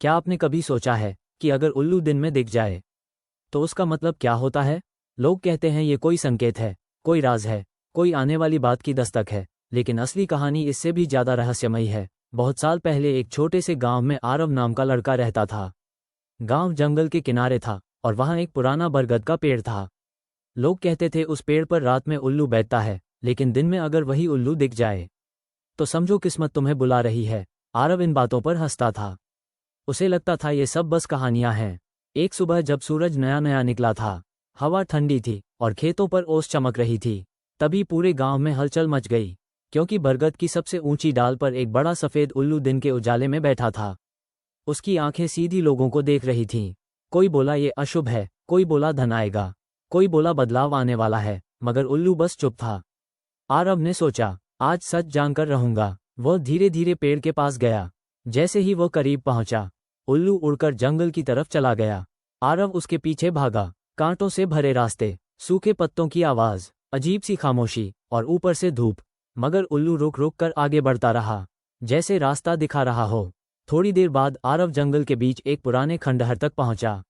क्या आपने कभी सोचा है कि अगर उल्लू दिन में दिख जाए तो उसका मतलब क्या होता है? लोग कहते हैं ये कोई संकेत है, कोई राज है, कोई आने वाली बात की दस्तक है, लेकिन असली कहानी इससे भी ज्यादा रहस्यमयी है। बहुत साल पहले एक छोटे से गांव में आरव नाम का लड़का रहता था। गांव जंगल के किनारे था और वहां एक पुराना बरगद का पेड़ था। लोग कहते थे उस पेड़ पर रात में उल्लू बैठता है, लेकिन दिन में अगर वही उल्लू दिख जाए तो समझो किस्मत तुम्हें बुला रही है। आरव इन बातों पर हंसता था। उसे लगता था ये सब बस कहानियां हैं। एक सुबह जब सूरज नया नया निकला था, हवा ठंडी थी और खेतों पर ओस चमक रही थी, तभी पूरे गांव में हलचल मच गई, क्योंकि बरगद की सबसे ऊंची डाल पर एक बड़ा सफेद उल्लू दिन के उजाले में बैठा था। उसकी आंखें सीधी लोगों को देख रही थीं। कोई बोला ये अशुभ है, कोई बोला धन आएगा, कोई बोला बदलाव आने वाला है, मगर उल्लू बस चुप था। आरव ने सोचा, आज सच जानकर रहूंगा। वह धीरे धीरे पेड़ के पास गया। जैसे ही वह करीब पहुंचा, उल्लू उड़कर जंगल की तरफ चला गया। आरव उसके पीछे भागा। कांटों से भरे रास्ते, सूखे पत्तों की आवाज, अजीब सी खामोशी और ऊपर से धूप, मगर उल्लू रुक रुक कर आगे बढ़ता रहा, जैसे रास्ता दिखा रहा हो। थोड़ी देर बाद आरव जंगल के बीच एक पुराने खंडहर तक पहुंचा।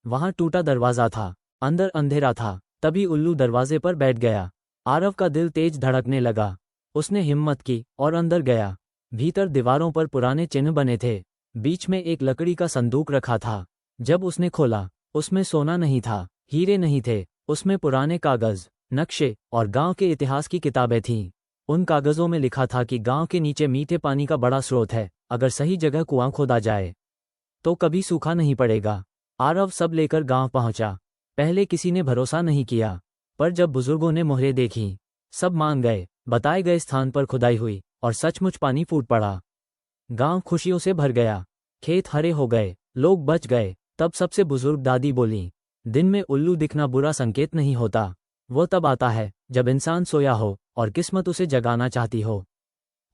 वहां टूटा दरवाजा था, अंदर अंधेरा था। तभी उल्लू दरवाजे पर बैठ गया। आरव का दिल तेज धड़कने लगा। उसने हिम्मत की और अंदर गया। भीतर दीवारों पर पुराने चिन्ह बने थे। बीच में एक लकड़ी का संदूक रखा था। जब उसने खोला, उसमें सोना नहीं था, हीरे नहीं थे, उसमें पुराने कागज, नक्शे और गांव के इतिहास की किताबें थीं। उन कागजों में लिखा था कि गांव के नीचे मीठे पानी का बड़ा स्रोत है, अगर सही जगह कुआं खोदा जाए तो कभी सूखा नहीं पड़ेगा। आरव सब लेकर गांव पहुंचा। पहले किसी ने भरोसा नहीं किया, पर जब बुजुर्गों ने मोहरें देखीं, सब मान गए। बताए गए स्थान पर खुदाई हुई और सचमुच पानी फूट पड़ा। गांव खुशियों से भर गया। खेत हरे हो गए, लोग बच गए। तब सबसे बुजुर्ग दादी बोली, दिन में उल्लू दिखना बुरा संकेत नहीं होता। वो तब आता है जब इंसान सोया हो और किस्मत उसे जगाना चाहती हो।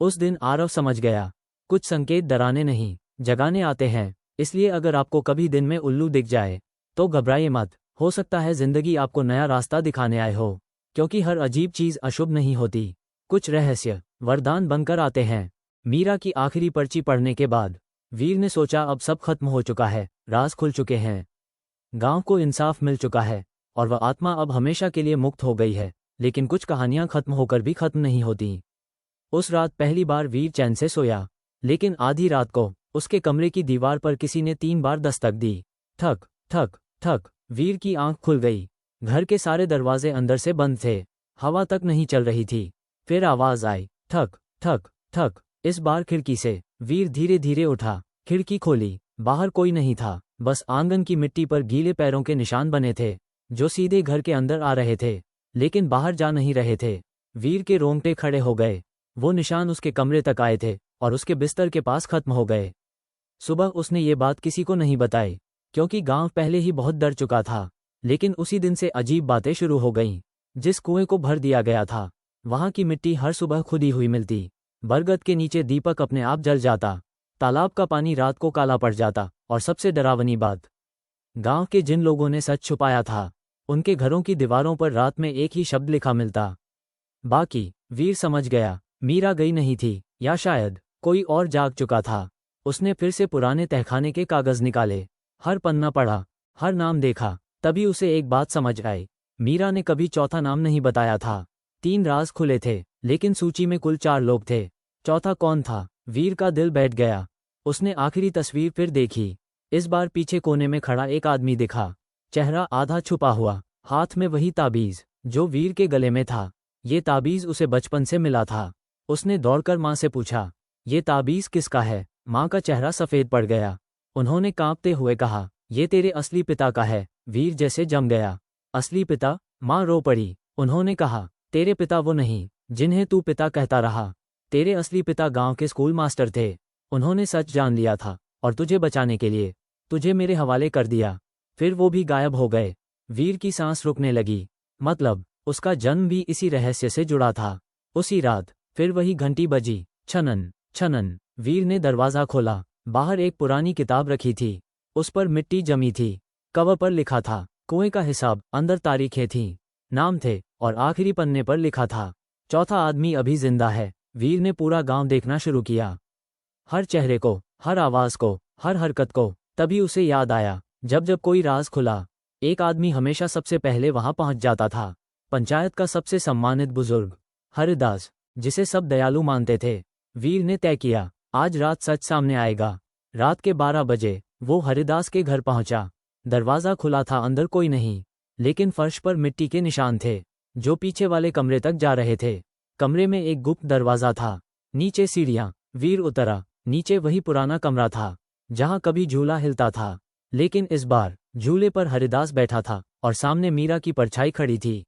उस दिन आरव समझ गया, कुछ संकेत डराने नहीं, जगाने आते हैं। इसलिए अगर आपको कभी दिन में उल्लू दिख जाए तो घबराइए मत। हो सकता है जिंदगी आपको नया रास्ता दिखाने आए हो, क्योंकि हर अजीब चीज अशुभ नहीं होती। कुछ रहस्य वरदान बनकर आते हैं। मीरा की आखिरी पर्ची पढ़ने के बाद वीर ने सोचा, अब सब खत्म हो चुका है, राज खुल चुके हैं, गांव को इंसाफ मिल चुका है और वह आत्मा अब हमेशा के लिए मुक्त हो गई है। लेकिन कुछ कहानियां खत्म होकर भी खत्म नहीं होती। उस रात पहली बार वीर चैन से सोया, लेकिन आधी रात को उसके कमरे की दीवार पर किसी ने 3 बार दस्तक दी। ठक ठक ठक। वीर की आंख खुल गई। घर के सारे दरवाजे अंदर से बंद थे, हवा तक नहीं चल रही थी। फिर आवाज आई, ठक ठक ठक। इस बार खिड़की से। वीर धीरे धीरे उठा, खिड़की खोली। बाहर कोई नहीं था, बस आंगन की मिट्टी पर गीले पैरों के निशान बने थे, जो सीधे घर के अंदर आ रहे थे, लेकिन बाहर जा नहीं रहे थे। वीर के रोंगटे खड़े हो गए। वो निशान उसके कमरे तक आए थे और उसके बिस्तर के पास खत्म हो गए। सुबह उसने ये बात किसी को नहीं बताई, क्योंकि गांव पहले ही बहुत डर चुका था। लेकिन उसी दिन से अजीब बातें शुरू हो गईं। जिस कुएं को भर दिया गया था, वहां की मिट्टी हर सुबह खुदी हुई मिलती। बरगद के नीचे दीपक अपने आप जल जाता। तालाब का पानी रात को काला पड़ जाता। और सबसे डरावनी बात, गांव के जिन लोगों ने सच छुपाया था, उनके घरों की दीवारों पर रात में एक ही शब्द लिखा मिलता, बाकी। वीर समझ गया, मीरा गई नहीं थी, या शायद कोई और जाग चुका था। उसने फिर से पुराने तहखाने के कागज निकाले, हर पन्ना पढ़ा, हर नाम देखा। तभी उसे एक बात समझ आई, मीरा ने कभी चौथा नाम नहीं बताया था। 3 राज खुले थे, लेकिन सूची में कुल 4 लोग थे। चौथा कौन था? वीर का दिल बैठ गया। उसने आखिरी तस्वीर फिर देखी। इस बार पीछे कोने में खड़ा एक आदमी दिखा, चेहरा आधा छुपा हुआ, हाथ में वही ताबीज जो वीर के गले में था। ये ताबीज उसे बचपन से मिला था। उसने दौड़कर माँ से पूछा, ये ताबीज किसका है? माँ का चेहरा सफेद पड़ गया। उन्होंने कांपते हुए कहा, ये तेरे असली पिता का है। वीर जैसे जम गया। असली पिता? माँ रो पड़ी। उन्होंने कहा, तेरे पिता वो नहीं जिन्हें तू पिता कहता रहा। तेरे असली पिता गांव के स्कूल मास्टर थे। उन्होंने सच जान लिया था और तुझे बचाने के लिए तुझे मेरे हवाले कर दिया। फिर वो भी गायब हो गए। वीर की सांस रुकने लगी। मतलब उसका जन्म भी इसी रहस्य से जुड़ा था। उसी रात फिर वही घंटी बजी, छनन छनन। वीर ने दरवाजा खोला। बाहर एक पुरानी किताब रखी थी, उस पर मिट्टी जमी थी। कवर पर लिखा था कुएं का हिसाब, अंदर तारीखें थीं, नाम थे और आखिरी पन्ने पर लिखा था, चौथा आदमी अभी जिंदा है। वीर ने पूरा गांव देखना शुरू किया, हर चेहरे को, हर आवाज को, हर हरकत को। तभी उसे याद आया, जब जब कोई राज खुला, एक आदमी हमेशा सबसे पहले वहां पहुंच जाता था। पंचायत का सबसे सम्मानित बुजुर्ग हरिदास, जिसे सब दयालु मानते थे। वीर ने तय किया, आज रात सच सामने आएगा। रात के 12 बजे वो हरिदास के घर पहुंचा। दरवाज़ा खुला था, अंदर कोई नहीं, लेकिन फर्श पर मिट्टी के निशान थे, जो पीछे वाले कमरे तक जा रहे थे। कमरे में एक गुप्त दरवाज़ा था, नीचे सीढ़ियाँ। वीर उतरा, नीचे वही पुराना कमरा था, जहाँ कभी झूला हिलता था, लेकिन इस बार झूले पर हरिदास बैठा था और सामने मीरा की परछाई खड़ी थी।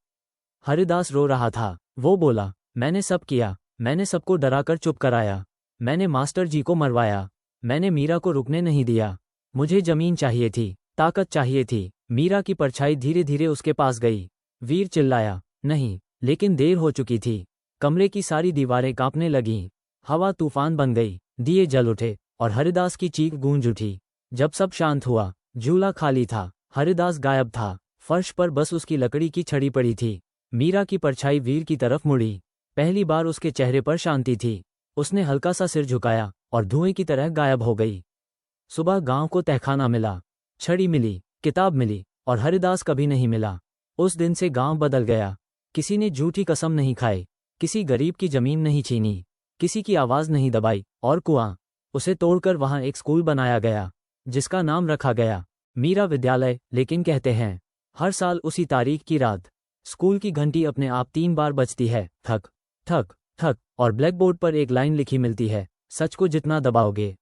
हरिदास रो रहा था। वो बोला, मैंने सब किया, मैंने सबको डराकर चुप कराया, मैंने मास्टर जी को मरवाया, मैंने मीरा को रुकने नहीं दिया। मुझे जमीन चाहिए थी, ताकत चाहिए थी। मीरा की परछाई धीरे धीरे उसके पास गई। वीर चिल्लाया, नहीं, लेकिन देर हो चुकी थी। कमरे की सारी दीवारें कांपने लगीं, हवा तूफान बन गई, दिए जल उठे और हरिदास की चीख गूंज उठी। जब सब शांत हुआ, झूला खाली था, हरिदास गायब था, फर्श पर बस उसकी लकड़ी की छड़ी पड़ी थी। मीरा की परछाई वीर की तरफ मुड़ी। पहली बार उसके चेहरे पर शांति थी। उसने हल्का सा सिर झुकाया और धुएं की तरह गायब हो गई। सुबह गांव को तहखाना मिला, छड़ी मिली, किताब मिली, और हरिदास कभी नहीं मिला। उस दिन से गांव बदल गया। किसी ने झूठी कसम नहीं खाई, किसी गरीब की जमीन नहीं छीनी, किसी की आवाज नहीं दबाई, और कुआं उसे तोड़कर वहां एक स्कूल बनाया गया, जिसका नाम रखा गया मीरा विद्यालय। लेकिन कहते हैं, हर साल उसी तारीख की रात स्कूल की घंटी अपने आप 3 बार बजती है, थक थक थक, और ब्लैकबोर्ड पर एक लाइन लिखी मिलती है, सच को जितना दबाओगे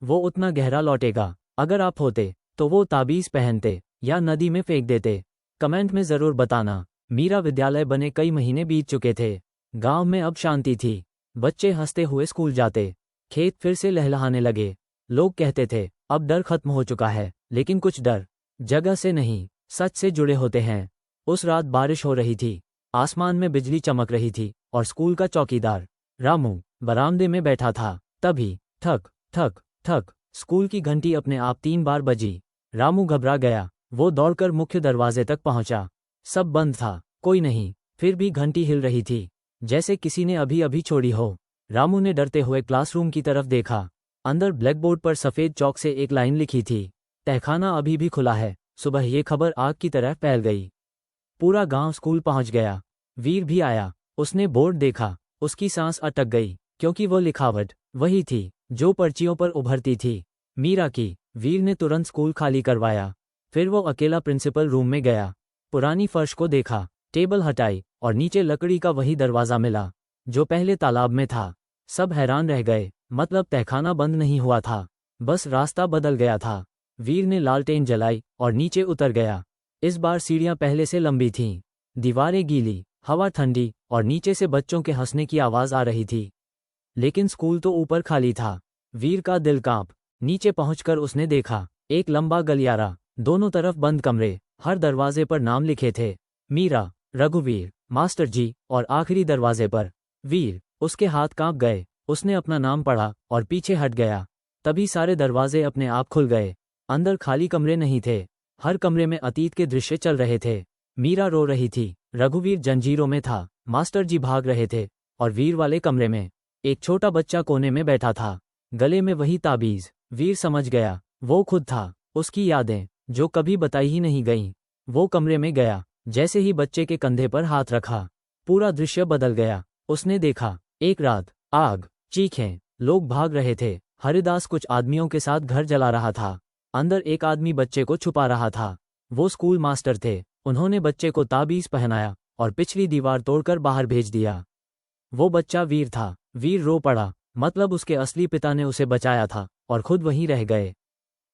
वो उतना गहरा लौटेगा। अगर आप होते तो वो ताबीज पहनते या नदी में फेंक देते? कमेंट में जरूर बताना। मीरा विद्यालय बने कई महीने बीत चुके थे। गांव में अब शांति थी। बच्चे हंसते हुए स्कूल जाते, खेत फिर से लहलहाने लगे। लोग कहते थे, अब डर खत्म हो चुका है, लेकिन कुछ डर जगह से नहीं, सच से जुड़े होते हैं। उस रात बारिश हो रही थी, आसमान में बिजली चमक रही थी, और स्कूल का चौकीदार रामू बरामदे में बैठा था। तभी ठक ठक ठक, स्कूल की घंटी अपने आप 3 बार बजी। रामू घबरा गया। वो दौड़कर मुख्य दरवाजे तक पहुंचा। सब बंद था, कोई नहीं, फिर भी घंटी हिल रही थी, जैसे किसी ने अभी अभी छोड़ी हो। रामू ने डरते हुए क्लासरूम की तरफ देखा। अंदर ब्लैकबोर्ड पर सफेद चौक से एक लाइन लिखी थी, तहखाना अभी भी खुला है। सुबह ये खबर आग की तरह फैल गई। पूरा गांव स्कूल पहुंच गया। वीर भी आया। उसने बोर्ड देखा, उसकी सांस अटक गई, क्योंकि वो लिखावट वही थी जो पर्चियों पर उभरती थी, मीरा की। वीर ने तुरंत स्कूल खाली करवाया। फिर वो अकेला प्रिंसिपल रूम में गया। पुरानी फर्श को देखा, टेबल हटाई, और नीचे लकड़ी का वही दरवाज़ा मिला जो पहले तालाब में था। सब हैरान रह गए, मतलब तहखाना बंद नहीं हुआ था, बस रास्ता बदल गया था। वीर ने लालटेन जलाई और नीचे उतर गया। इस बार सीढ़ियां पहले से लंबी थीं, दीवारें गीली, हवा ठंडी, और नीचे से बच्चों के हंसने की आवाज़ आ रही थी। लेकिन स्कूल तो ऊपर खाली था। वीर का दिल कांप। नीचे पहुंचकर उसने देखा, एक लंबा गलियारा, दोनों तरफ बंद कमरे, हर दरवाजे पर नाम लिखे थे, मीरा, रघुवीर, मास्टर जी, और आखिरी दरवाजे पर वीर। उसके हाथ कांप गए। उसने अपना नाम पढ़ा और पीछे हट गया। तभी सारे दरवाजे अपने आप खुल गए। अंदर खाली कमरे नहीं थे, हर कमरे में अतीत के दृश्य चल रहे थे। मीरा रो रही थी, रघुवीर जंजीरों में था, मास्टर जी भाग रहे थे, और वीर वाले कमरे में एक छोटा बच्चा कोने में बैठा था, गले में वही ताबीज। वीर समझ गया, वो खुद था। उसकी यादें जो कभी बताई ही नहीं गईं। वो कमरे में गया। जैसे ही बच्चे के कंधे पर हाथ रखा, पूरा दृश्य बदल गया। उसने देखा, एक रात, आग, चीखें, लोग भाग रहे थे। हरिदास कुछ आदमियों के साथ घर जला रहा था। अंदर एक आदमी बच्चे को छुपा रहा था। वो स्कूल मास्टर थे। उन्होंने बच्चे को ताबीज पहनाया और पिछली दीवार तोड़कर बाहर भेज दिया। वो बच्चा वीर था। वीर रो पड़ा, मतलब उसके असली पिता ने उसे बचाया था और खुद वहीं रह गए।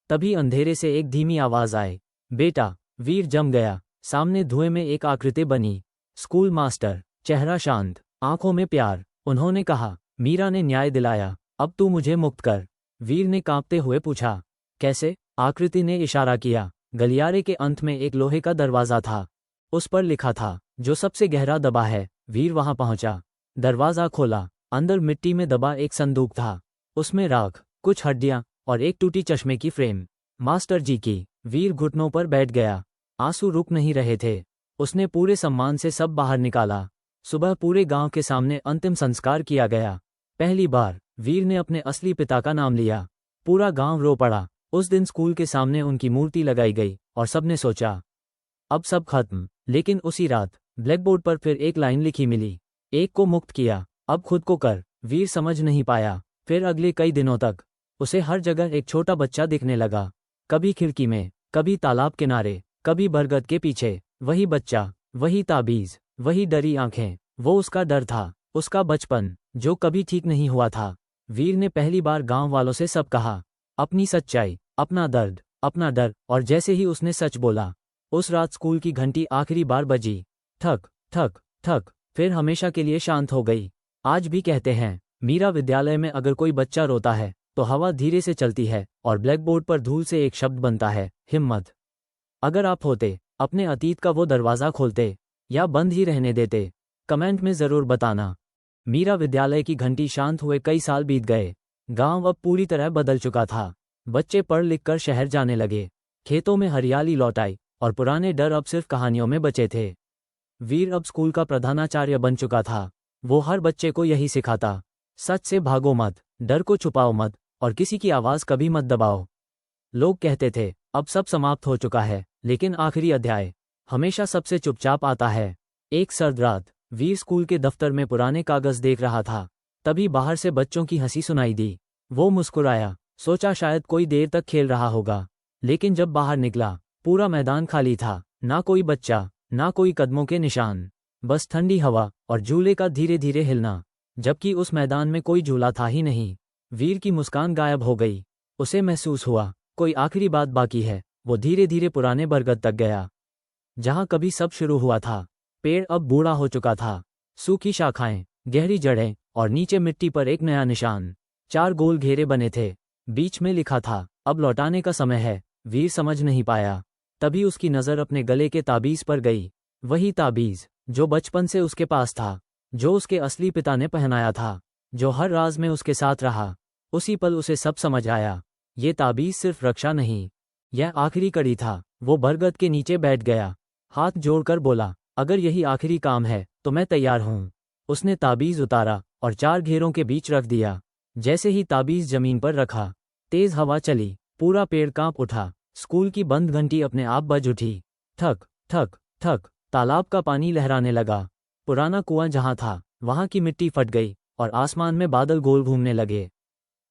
तभी अंधेरे से एक धीमी आवाज आई, बेटा। वीर जम गया। सामने धुएं में एक आकृति बनी, स्कूल मास्टर, चेहरा शांत, आंखों में प्यार। उन्होंने कहा, मीरा ने न्याय दिलाया, अब तू मुझे मुक्त कर। वीर ने कांपते हुए पूछा, कैसे? आकृति ने इशारा किया। गलियारे के अंत में एक लोहे का दरवाजा था। उस पर लिखा था, जो सबसे गहरा दबा है। वीर वहां पहुंचा, दरवाजा खोला। अंदर मिट्टी में दबा एक संदूक था। उसमें राख, कुछ हड्डियां और एक टूटी चश्मे की फ्रेम, मास्टर जी की। वीर घुटनों पर बैठ गया। आंसू रुक नहीं रहे थे। उसने पूरे सम्मान से सब बाहर निकाला। सुबह पूरे गांव के सामने अंतिम संस्कार किया गया। पहली बार वीर ने अपने असली पिता का नाम लिया। पूरा गांव रो पड़ा। उस दिन स्कूल के सामने उनकी मूर्ति लगाई गई और सबने सोचा अब सब खत्म। लेकिन उसी रात ब्लैकबोर्ड पर फिर एक लाइन लिखी मिली, एक को मुक्त किया, अब खुद को कर। वीर समझ नहीं पाया। फिर अगले कई दिनों तक उसे हर जगह एक छोटा बच्चा दिखने लगा, कभी खिड़की में, कभी तालाब किनारे, कभी बरगद के पीछे। वही बच्चा, वही ताबीज, वही डरी आंखें। वो उसका डर था, उसका बचपन जो कभी ठीक नहीं हुआ था। वीर ने पहली बार गांव वालों से सब कहा, अपनी सच्चाई, अपना दर्द, अपना डर। और जैसे ही उसने सच बोला, उस रात स्कूल की घंटी आखिरी बार बजी। ठक ठक ठक, फिर हमेशा के लिए शांत हो गई। आज भी कहते हैं मीरा विद्यालय में अगर कोई बच्चा रोता है तो हवा धीरे से चलती है और ब्लैकबोर्ड पर धूल से एक शब्द बनता है, हिम्मत। अगर आप होते, अपने अतीत का वो दरवाज़ा खोलते या बंद ही रहने देते? कमेंट में ज़रूर बताना। मीरा विद्यालय की घंटी शांत हुए कई साल बीत गए। गांव अब पूरी तरह बदल चुका था। बच्चे पढ़ लिख कर शहर जाने लगे, खेतों में हरियाली लौट आई और पुराने डर अब सिर्फ कहानियों में बचे थे। वीर अब स्कूल का प्रधानाचार्य बन चुका था। वो हर बच्चे को यही सिखाता, सच से भागो मत, डर को छुपाओ मत और किसी की आवाज़ कभी मत दबाओ। लोग कहते थे अब सब समाप्त हो चुका है, लेकिन आखिरी अध्याय हमेशा सबसे चुपचाप आता है। एक सर्द रात वीर स्कूल के दफ्तर में पुराने कागज देख रहा था। तभी बाहर से बच्चों की हंसी सुनाई दी। वो मुस्कुराया, सोचा शायद कोई देर तक खेल रहा होगा। लेकिन जब बाहर निकला, पूरा मैदान खाली था। ना कोई बच्चा, ना कोई कदमों के निशान, बस ठंडी हवा और झूले का धीरे धीरे हिलना। जबकि उस मैदान में कोई झूला था ही नहीं। वीर की मुस्कान गायब हो गई। उसे महसूस हुआ कोई आखिरी बात बाकी है। वो धीरे धीरे पुराने बरगद तक गया, जहां कभी सब शुरू हुआ था। पेड़ अब बूढ़ा हो चुका था, सूखी शाखाएं, गहरी जड़ें और नीचे मिट्टी पर एक नया निशान। 4 गोल घेरे बने थे, बीच में लिखा था, अब लौटाने का समय है। वीर समझ नहीं पाया। तभी उसकी नज़र अपने गले के ताबीज पर गई। वही ताबीज जो बचपन से उसके पास था, जो उसके असली पिता ने पहनाया था, जो हर राज में उसके साथ रहा। उसी पल उसे सब समझ आया। ये ताबीज सिर्फ रक्षा नहीं, यह आखिरी कड़ी था। वो बरगद के नीचे बैठ गया, हाथ जोड़कर बोला, अगर यही आखिरी काम है तो मैं तैयार हूँ। उसने ताबीज उतारा और 4 घेरों के बीच रख दिया। जैसे ही ताबीज जमीन पर रखा, तेज हवा चली, पूरा पेड़ कांप उठा। स्कूल की बंद घंटी अपने आप बज उठी। ठक ठक ठक, तालाब का पानी लहराने लगा। पुराना कुआं जहां था, वहां की मिट्टी फट गई और आसमान में बादल गोल घूमने लगे।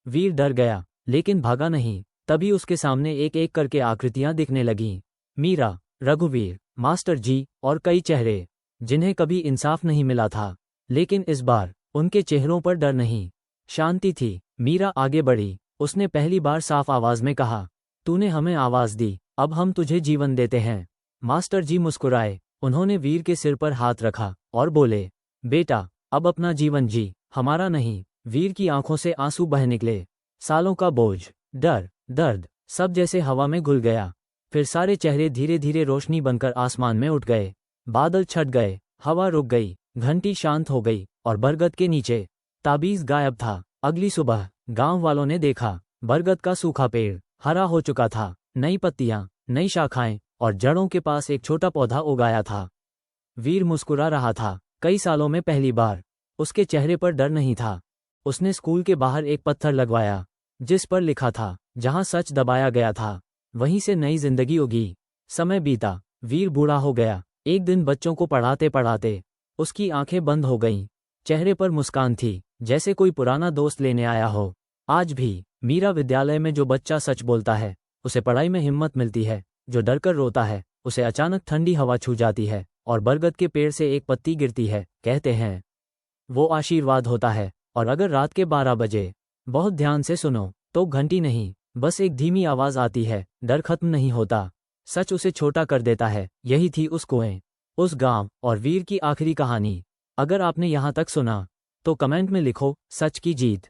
वीर डर गया, लेकिन भागा नहीं। तभी उसके सामने एक एक करके आकृतियां दिखने लगीं। मीरा, रघुवीर, मास्टर जी और कई चेहरे जिन्हें कभी इंसाफ नहीं मिला था। लेकिन इस बार उनके चेहरों पर डर नहीं, शांति थी। मीरा आगे बढ़ी। उसने पहली बार साफ आवाज में कहा, तूने हमें आवाज दी, अब हम तुझे जीवन देते हैं। मास्टर जी मुस्कुराए। उन्होंने वीर के सिर पर हाथ रखा और बोले, बेटा, अब अपना जीवन जी, हमारा नहीं। वीर की आंखों से आंसू बह निकले। सालों का बोझ, डर, दर्द, सब जैसे हवा में घुल गया। फिर सारे चेहरे धीरे धीरे रोशनी बनकर आसमान में उठ गए। बादल छट गए, हवा रुक गई, घंटी शांत हो गई और बरगद के नीचे ताबीज गायब था। अगली सुबह गांव वालों ने देखा, बरगद का सूखा पेड़ हरा हो चुका था। नई पत्तियां, नई शाखाएं और जड़ों के पास एक छोटा पौधा उगाया था। वीर मुस्कुरा रहा था, कई सालों में पहली बार। उसके चेहरे पर डर नहीं था। उसने स्कूल के बाहर एक पत्थर लगवाया, जिस पर लिखा था, जहां सच दबाया गया था वहीं से नई जिंदगी उगी। समय बीता, वीर बूढ़ा हो गया। एक दिन बच्चों को पढ़ाते पढ़ाते उसकी आंखें बंद हो गईं। चेहरे पर मुस्कान थी, जैसे कोई पुराना दोस्त लेने आया हो। आज भी मीरा विद्यालय में जो बच्चा सच बोलता है, उसे पढ़ाई में हिम्मत मिलती है। जो डरकर रोता है, उसे अचानक ठंडी हवा छू जाती है और बरगद के पेड़ से एक पत्ती गिरती है। कहते हैं वो आशीर्वाद होता है। और अगर रात के 12 बजे बहुत ध्यान से सुनो तो घंटी नहीं, बस एक धीमी आवाज आती है। डर खत्म नहीं होता, सच उसे छोटा कर देता है। यही थी उस कुएं, उस गांव और वीर की आखिरी कहानी। अगर आपने यहां तक सुना तो कमेंट में लिखो, सच की जीत।